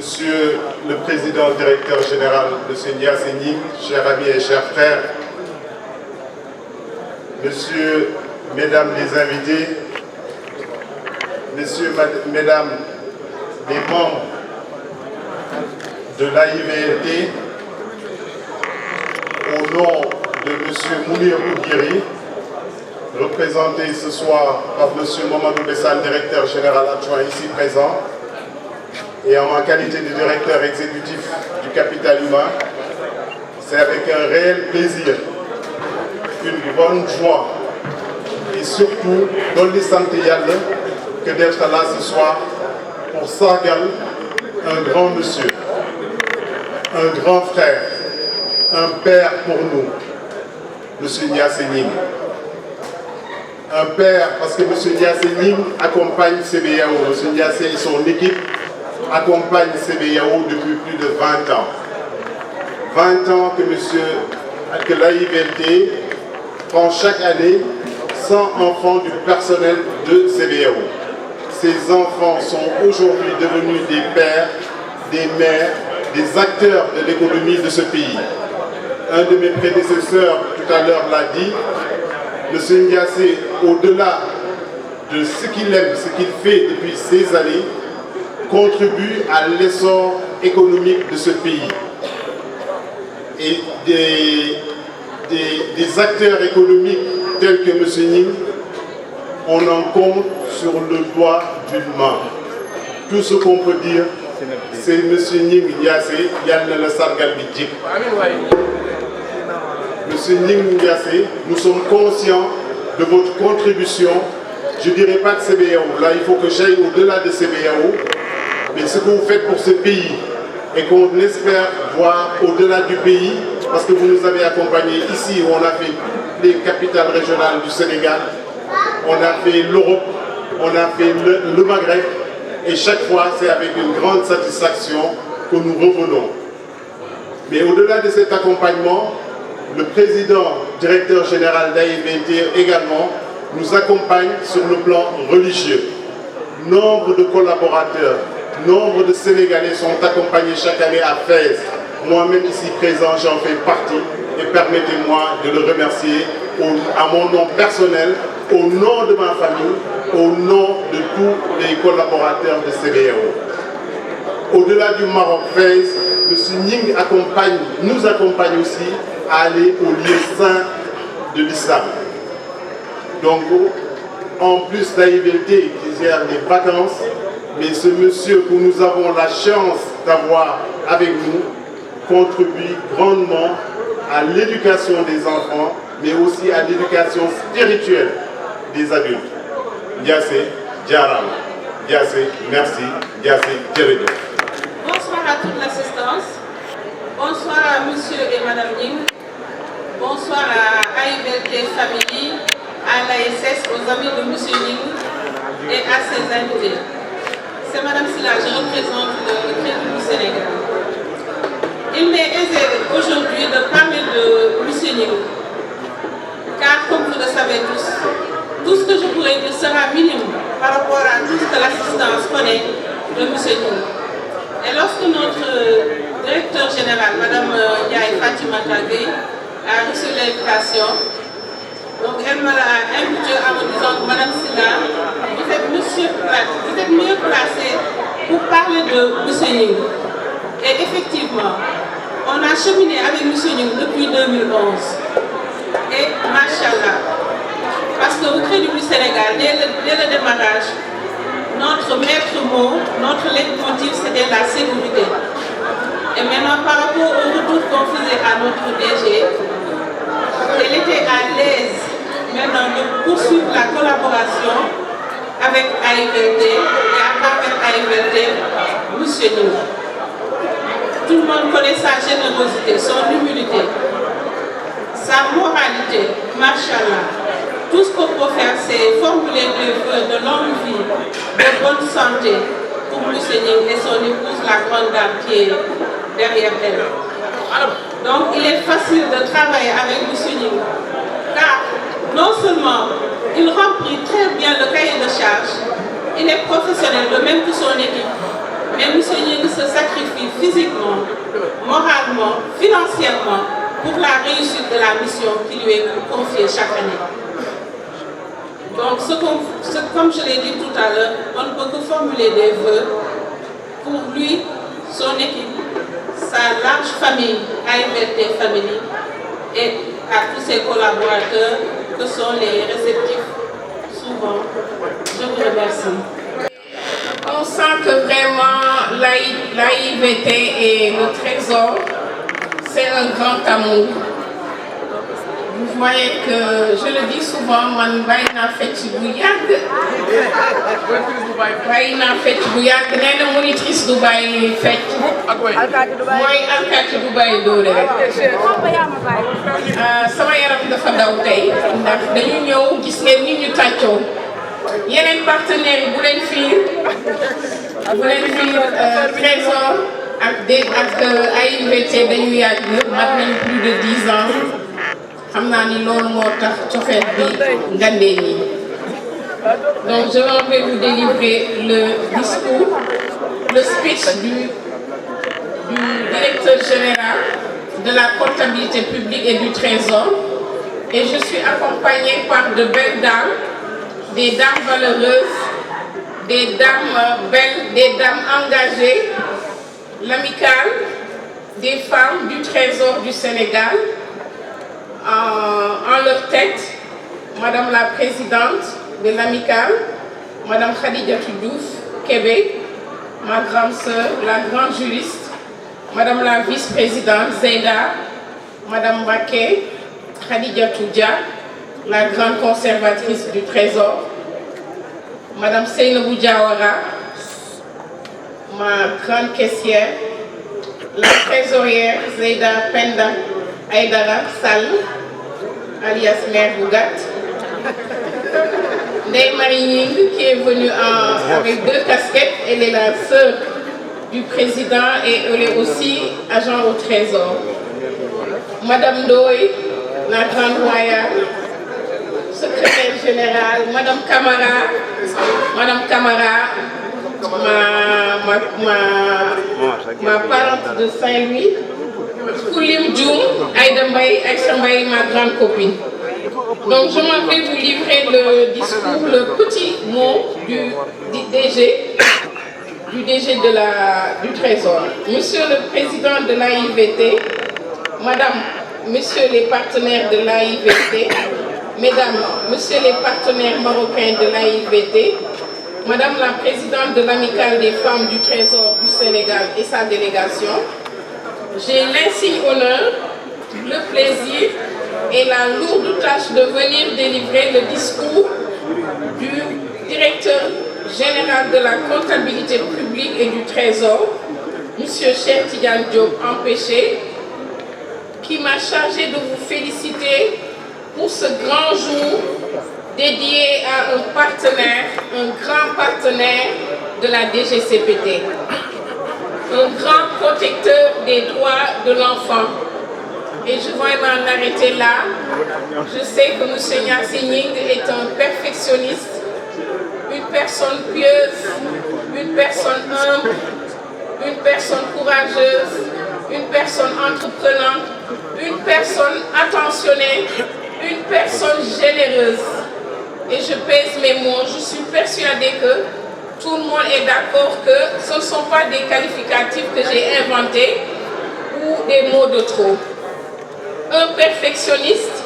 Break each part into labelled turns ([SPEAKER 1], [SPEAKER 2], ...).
[SPEAKER 1] Monsieur le Président directeur général, Monsieur Ndiasse Gning, chers amis et chers frères, Monsieur, Mesdames les invités, Messieurs, Mesdames les membres de l'AIVLT, au nom de Monsieur Mounir Boudguiri, représenté ce soir par Monsieur Mamadou Bessane, directeur général adjoint ici présent, et en ma qualité de directeur exécutif du Capital Humain, c'est avec un réel plaisir, une grande joie et surtout dans les santé yalla que d'être là ce soir pour sargal un grand monsieur, un grand frère, un père pour nous, Monsieur Ndiasse Gning. Un père parce que Monsieur Ndiasse Gning accompagne CBAO, Monsieur Ndiasse et son équipe accompagne CBAO depuis plus de 20 ans. 20 ans que l'AIVLT prend chaque année 100 enfants du personnel de CBAO. Ces enfants sont aujourd'hui devenus des pères, des mères, des acteurs de l'économie de ce pays. Un de mes prédécesseurs tout à l'heure l'a dit, M. Ndiasse, au-delà de ce qu'il aime, ce qu'il fait depuis ces années, contribue à l'essor économique de ce pays. Et des acteurs économiques tels que M. Gning, on en compte sur le doigt d'une main. Tout ce qu'on peut dire, c'est M. Gning Ndiasse, Yann Le Sargal Bidjik. M. Gning Ndiasse, nous sommes conscients de votre contribution. Je ne dirais pas de CBAO, là il faut que j'aille au-delà de CBAO, mais ce que vous faites pour ce pays et qu'on espère voir au-delà du pays, parce que vous nous avez accompagnés ici où on a fait les capitales régionales du Sénégal, on a fait l'Europe, on a fait le Maghreb, et chaque fois c'est avec une grande satisfaction que nous revenons. Mais au-delà de cet accompagnement, le président directeur général d'AIVLT également nous accompagne sur le plan religieux. Nombre de collaborateurs, nombre de Sénégalais sont accompagnés chaque année à Fès. Moi-même ici présent, j'en fais partie et permettez-moi de le remercier à mon nom personnel, au nom de ma famille, au nom de tous les collaborateurs de CBAO. Au-delà du Maroc, Fès, M. Gning nous accompagne aussi à aller au lieu saint de l'islam. Donc, en plus d'AIVLT qui gère les vacances, mais ce monsieur que nous avons la chance d'avoir avec nous contribue grandement à l'éducation des enfants, mais aussi à l'éducation spirituelle des adultes. Ndiasse, Djaram. Ndiasse, merci. Ndiasse, Djeredo.
[SPEAKER 2] Bonsoir à toute l'assistance. Bonsoir à monsieur et madame Gning. Bonsoir à AIVLT Family, à l'ASS, aux amis de monsieur Gning et à ses invités. C'est madame Silla, je représente le Crédit du Sénégal. Il m'est aisé aujourd'hui de parler de monsieur Gning, car comme vous le savez tous, tout ce que je pourrais dire sera minime par rapport à tout ce que l'assistance connaît de monsieur Gning. Et lorsque notre directeur général, madame Ndiaye Fatima Gueye, a reçu l'invitation, donc elle m'a invité en me disant que madame Silla, vous êtes mieux placée pour parler de M. Gning. Et effectivement, on a cheminé avec M. Gning depuis 2011. Et machallah, parce que au Crédit du Sénégal, dès le démarrage, notre maître mot, notre leitmotiv, c'était la sécurité. Et maintenant, par rapport au retour qu'on faisait à notre DG, elle était à l'aise maintenant de poursuivre la collaboration avec AIVLT et à travers AIVLT, M. Gning. Tout le monde connaît sa générosité, son humilité, sa moralité, machallah. Tout ce qu'on peut faire, c'est formuler des vœux de longue vie, de bonne santé pour M. Gning et son épouse, la grande dame qui est derrière elle. Donc il est facile de travailler avec M. Gning, car non seulement il remplit très bien le cahier de charge, il est professionnel de même que son équipe. Mais M. Nying se sacrifie physiquement, moralement, financièrement pour la réussite de la mission qui lui est confiée chaque année. Donc, comme je l'ai dit tout à l'heure, on ne peut que formuler des vœux pour lui, son équipe, sa large famille, AIVLT Family, et à tous ses collaborateurs que sont les réceptifs souvent. Je vous remercie.
[SPEAKER 3] On sent que vraiment l'AIVT et le Trésor, c'est un grand amour. Vous voyez que, je le dis souvent, man bàyyi naa fecc bu yàgg. Bàyyi naa fecc bu yàgg, nee na monitrice du bàyyi fecc. mooy alkaati du bàyyi dóore rek. Sama yaram dafa daw tey ndax dañu ñëw gis ngeen ni ñu tàccoo. Yeneen partenaires yi bu leen fiir Trésor ak AIVT dañu yàgg mat nañu plus de 10 ans. xam naa ni loolu moo tax cofeel bi ngandee nii. Donc je vais vous délivrer le discours, le speech du directeur général de la comptabilité publique et du Trésor. Et je suis accompagnée par de belles dames, des dames valeureuses, des dames belles, des dames engagées, l'amicale des femmes du Trésor du Sénégal. En leur tête, Madame la présidente de l'amicale, Madame Khadijatou Diouf Kébé, ma grande sœur, la grande juriste, Madame la vice-présidente Zeyda, Madame Baké, Khadijatou Dia, la grande conservatrice du Trésor, Madame Seynabou Diawara, ma grande caissière, la trésorière Zeyda Penda Aïdara Sall, alias Mère Bougat, Ndeye Marie Nying qui est venue avec 2 casquettes. Elle est la sœur du président et elle est aussi agent au Trésor. Madame Ndoye, la grande royale, secrétaire générale, Madame Camara, ma parente de Saint-Louis. Koulim Djoum, Aïda Mbaye, Aïcha Mbaye, ma grande copine. Donc je m'en vais vous livrer le discours, le petit mot du DG du Trésor. Monsieur le Président de l'AIVT, Madame, Messieurs les partenaires de l'AIVT, Mesdames, Messieurs les partenaires marocains de l'AIVT, Madame la Présidente de l'Amicale des femmes du Trésor du Sénégal et sa délégation, j'ai l'insigne honneur, le plaisir et la lourde tâche de venir délivrer le discours du directeur général de la comptabilité publique et du Trésor, M. Cheikh Tidiane Diop empêché, qui m'a chargé de vous féliciter pour ce grand jour dédié à un partenaire, un grand partenaire de la DGCPT. Un grand protecteur des droits de l'enfant. Et je vais m'en arrêter là. Je sais que M. Nyassi Nying est un perfectionniste, une personne pieuse, une personne humble, une personne courageuse, une personne entreprenante, une personne attentionnée, une personne généreuse. Et je pèse mes mots, je suis persuadée que tout le monde est d'accord que ce ne sont pas des qualificatifs que j'ai inventés ou des mots de trop. Un perfectionniste,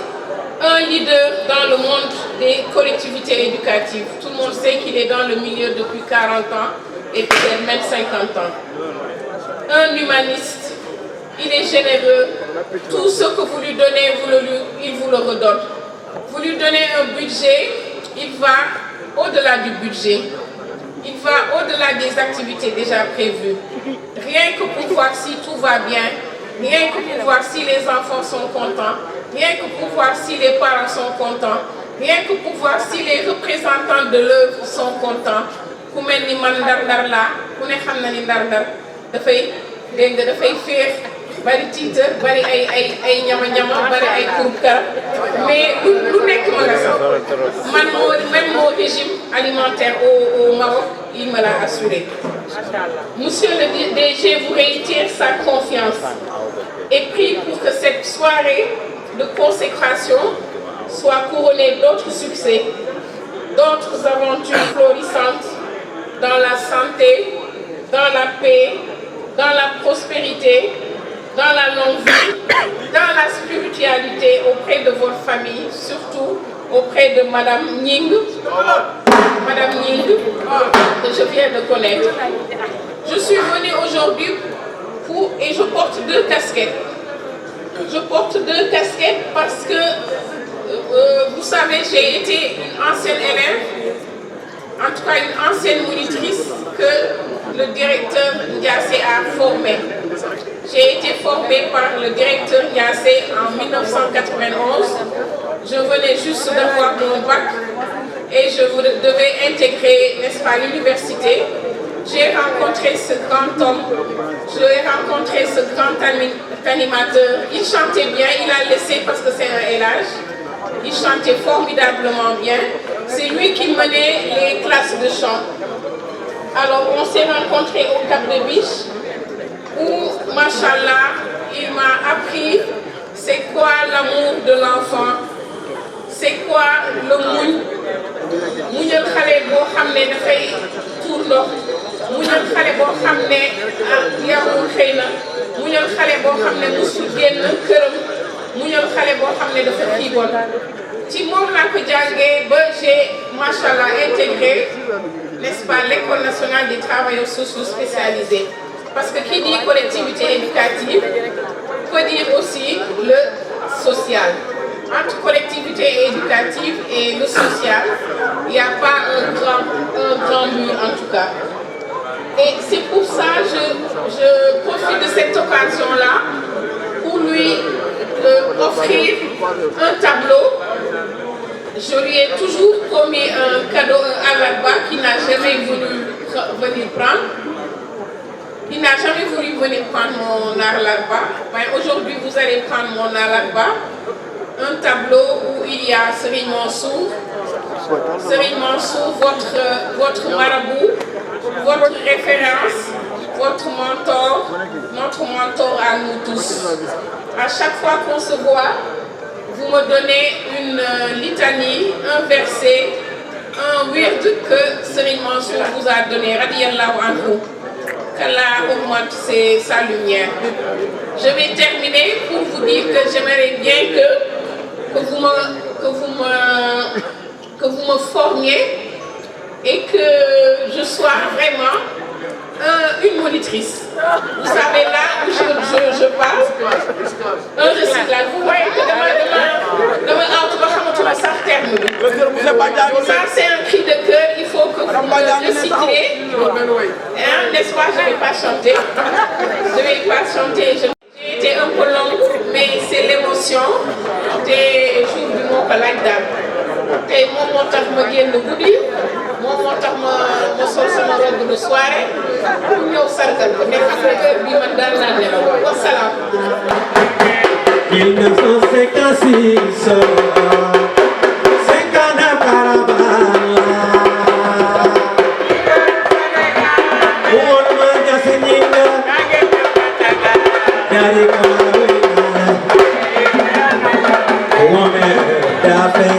[SPEAKER 3] un leader dans le monde des collectivités éducatives. Tout le monde sait qu'il est dans le milieu depuis 40 ans et peut-être même 50 ans. Un humaniste, il est généreux. Tout ce que vous lui donnez, il vous le redonne. Vous lui donnez un budget, il va au-delà du budget. Il va au-delà des activités déjà prévues. Rien que pour voir si tout va bien, rien que pour voir si les enfants sont contents, rien que pour voir si les parents sont contents, rien que pour voir si les représentants de l'œuvre sont contents. Ku mel ni man ndar-ndar laa ku ne xam na ni ndar-ndar dafay dégg nga dafay féex bari tiitër bari ay ñama-ñama bari ay kurub karab mais lu nekk ma nga sax man même au régime alimentaire au Maroc il me l'a assuré. Monsieur le DG vous réitère sa confiance et prie pour que cette soirée de consécration soit couronnée d'autres succès, d'autres aventures florissantes dans la santé, dans la paix, dans la prospérité, dans la longue vie, dans la spiritualité auprès de votre famille, surtout auprès de Madame Ning, que je viens de connaître. Je suis venue aujourd'hui et je porte deux casquettes. Je porte deux casquettes parce que, vous savez, j'ai été une ancienne élève, en tout cas une ancienne monitrice que le directeur Ndiassé a formée. J'ai été formée par le directeur Ndiassé en 1991. Je venais juste d'avoir mon bac et je devais intégrer, n'est-ce pas, l'université. J'ai rencontré ce grand homme, j'ai rencontré ce grand animateur. Il chantait bien, il a laissé parce que c'est un élage. Il chantait formidablement bien. C'est lui qui menait les classes de chant. Alors on s'est rencontrés au Cap de Biche où, machallah, il m'a appris c'est quoi l'amour de l'enfant, c'est quoi le mouñ. Muñal xale boo xam ne dafay tuur ndox, muñal xale boo xam ne yarul xëy na, muñal xale boo xam ne musul génn këram, muñal xale boo xam ne dafa xiiboon. Ci moom laa ko jàngee ba j'ai machallah intégré, n'est-ce pas, l'école nationale des travailleurs sociaux spécialisés. Parce que qui dit collectivité éducative peut dire aussi le social. Entre collectivité éducative et le social, il n'y a pas un grand mur en tout cas. Et c'est pour ça que je profite de cette occasion-là pour lui offrir un tableau. Je lui ai toujours promis un cadeau, un alarba qu'il n'a jamais voulu venir prendre. Il n'a jamais voulu venir prendre mon alarba. Aujourd'hui, vous allez prendre mon alarba. Un tableau où il y a Serigne Mansour, votre marabout, votre référence, votre mentor, notre mentor à nous tous. À chaque fois qu'on se voit, vous me donnez une litanie, un verset, un wird que Serigne Mansour vous a donné, radiyallahu anhu. Qu'Allah augmente sa lumière. Je vais terminer pour vous dire que j'aimerais bien que vous me formiez et que je sois vraiment une monitrice. Vous savez là où je passe, un recyclage. Vous voyez que demain, ça c'est un cri de cœur, il faut que vous me recyclez. N'est-ce pas, je ne vais pas chanter. Je ne vais pas chanter. J'ai été un peu longue, mais c'est l'émotion des jours du mot Palagdam. Et mon montage me vient de Goudi, mon montage me sort sur ma robe de soirée. Pour nous, sargal, mais après, je vais dans la nez. Wassalam.
[SPEAKER 4] 1956, c'est Ghana Caravane. On m'a dit c'est Ninga, Yari Kamarina, on m'a dit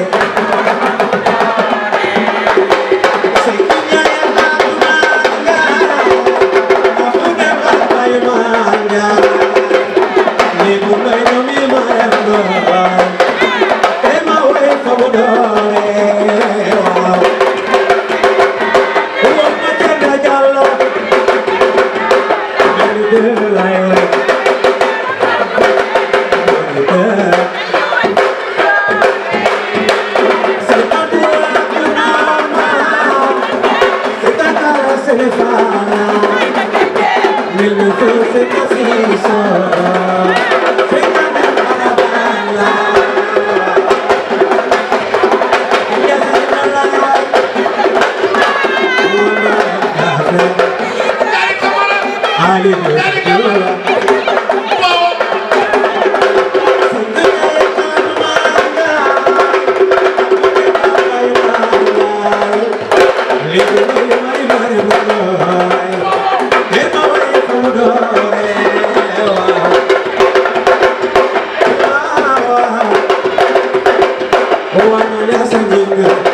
[SPEAKER 4] Wana ya senjinga